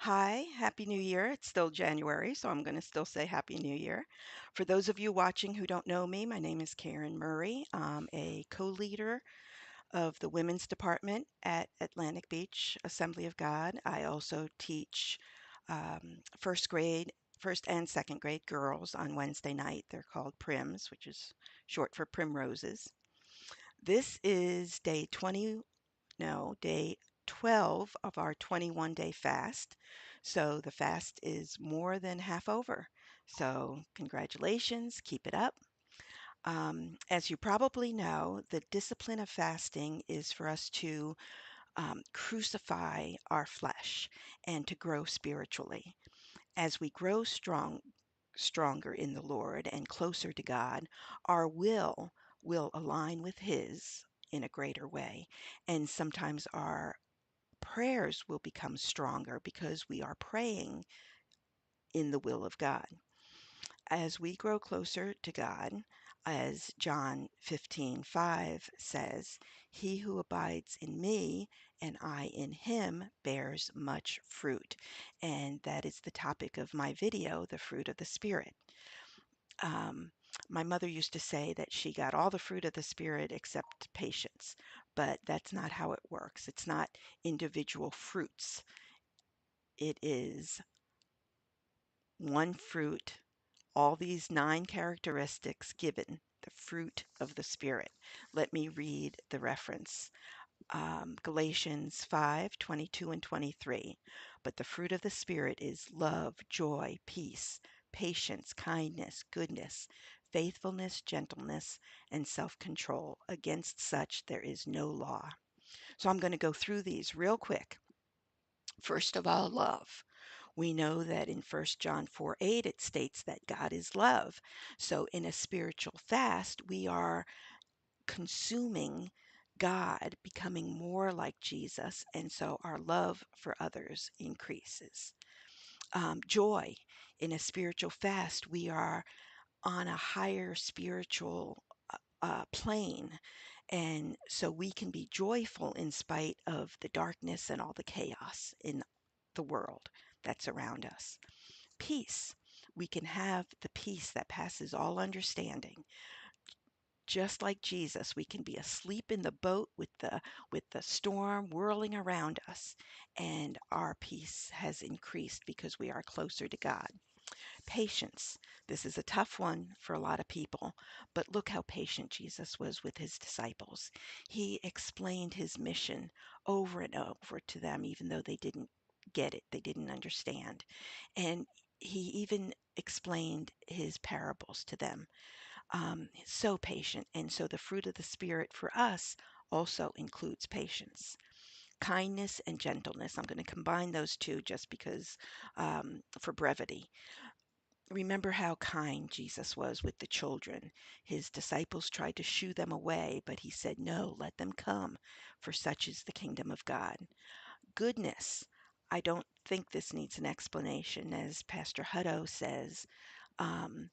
Hi, Happy New Year. It's still January, so I'm going to still say Happy New Year. For those of you watching who don't know me, my name is Karen Murray. I'm a co-leader of the women's department at Atlantic Beach Assembly of God. I also teach first grade, first and second grade girls on Wednesday night. They're called Prims, which is short for Primroses. This is day 20, no, day 12 of our 21-day fast. So the fast is more than half over. So congratulations, keep it up. As you probably know, the discipline of fasting is for us to crucify our flesh and to grow spiritually. As we grow stronger in the Lord and closer to God, our will align with His in a greater way. And sometimes our prayers will become stronger because we are praying in the will of God. As we grow closer to God, as John 15:5 says, he who abides in me and I in him bears much fruit. And that is the topic of my video, the fruit of the Spirit. Um, my mother used to say that she got all the fruit of the Spirit except patience, but that's not how it works. It's not individual fruits. It is one fruit, all these 9 characteristics given, the fruit of the Spirit. Let me read the reference. Galatians 5:22 and 23. But the fruit of the Spirit is love, joy, peace, patience, kindness, goodness, faithfulness, gentleness, and self-control. Against such there is no law. So I'm going to go through these real quick. First of all, love. We know that in 1 John 4:8 it states that God is love. So in a spiritual fast, we are consuming God, becoming more like Jesus, and so our love for others increases. Joy. In a spiritual fast, we are on a higher spiritual plane, and so we can be joyful in spite of the darkness and all the chaos in the world that's around us. Peace. We can have the peace that passes all understanding. Just like Jesus, we can be asleep in the boat with the storm whirling around us, and our peace has increased because we are closer to God. Patience. This is a tough one for a lot of people, but look how patient Jesus was with his disciples. He explained his mission over and over to them, even though they didn't get it, they didn't understand. And he even explained his parables to them. So patient. And so the fruit of the Spirit for us also includes patience. Kindness and gentleness. I'm going to combine those two just because for brevity. Remember how kind Jesus was with the children. His disciples tried to shoo them away, but he said, no, let them come, for such is the kingdom of God. Goodness. I don't think this needs an explanation. As Pastor Hutto says, um,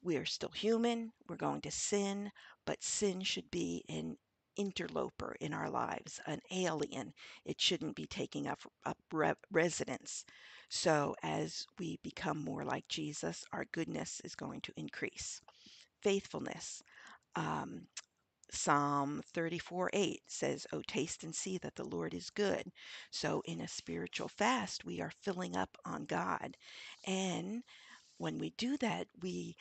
we're still human, we're going to sin, but sin should be an interloper in our lives, an alien. It shouldn't be taking up residence. So as we become more like Jesus, our goodness is going to increase. Faithfulness. Um, Psalm 34:8 says, oh, taste and see that the Lord is good. So in a spiritual fast, we are filling up on God. And when we do that, we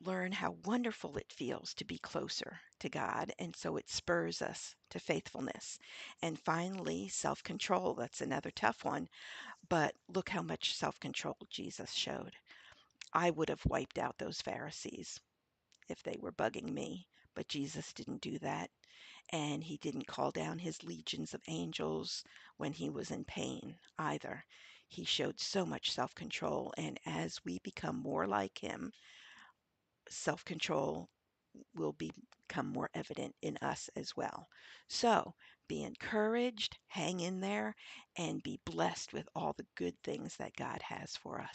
learn how wonderful it feels to be closer to God, and so it spurs us to faithfulness. And finally, self-control. That's another tough one, but look how much self-control Jesus showed. I would have wiped out those Pharisees if they were bugging me, but Jesus didn't do that, and he didn't call down his legions of angels when he was in pain either. He showed so much self-control, and as we become more like him, self-control will become more evident in us as well. So be encouraged, hang in there, and be blessed with all the good things that God has for us.